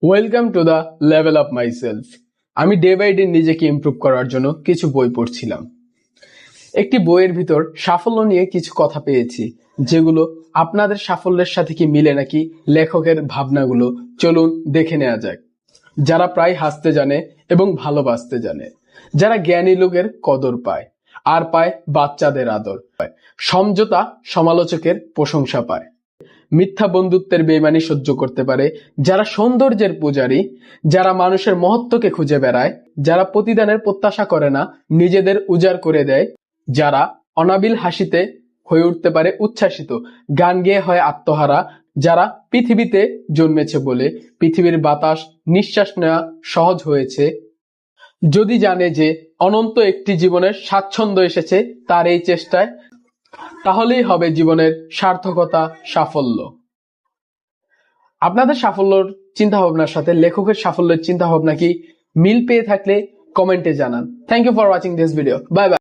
Welcome to the level up my self. আমি day by day নিজেকে improve করার জন্য কিছু বই পড়ছিলাম। একটি বইয়ের ভিতর সাফল্য নিয়ে কিছু কথা পেয়েছি, যেগুলো আপনাদের সাফল্যের সাথে কি মিলে নাকি লেখকের ভাবনাগুলো চলুন দেখে নেওয়া যাক। যারা প্রায় হাসতে জানে এবং ভালোবাসতে জানে, যারা জ্ঞানী লোকের কদর পায় আর পায় বাচ্চাদের আদর পায়, সমঝোতা সমালোচকের প্রশংসা পায়, মিথ্যা বন্ধুত্বের বেইমানি সহ্য করতে পারে, যারা সৌন্দর্যের পূজারী, যারা মানুষের মহত্বকে খুঁজে বেড়ায়, যারা প্রতিদানের প্রত্যাশা করে না, নিজেদের উজাড় করে দেয়, যারা অনাবিল হাসিতে হয়ে উঠতে পারে উচ্ছ্বাসিত, গান গেয়ে হয় আত্মহারা, যারা পৃথিবীতে জন্মেছে বলে পৃথিবীর বাতাস নিঃশ্বাস নেওয়া সহজ হয়েছে, যদি জানে যে অনন্ত একটি জীবনের স্বাচ্ছন্দ্য এসেছে তার এই চেষ্টায়, তাহলেই হবে জীবনের সার্থকতা, সাফল্য। আপনাদের সাফল্যর চিন্তা ভাবনার সাথে লেখকের সাফল্যের চিন্তা ভাবনা কি মিল পেয়ে থাকলে কমেন্টে জানান। Thank you for watching this video. Bye by.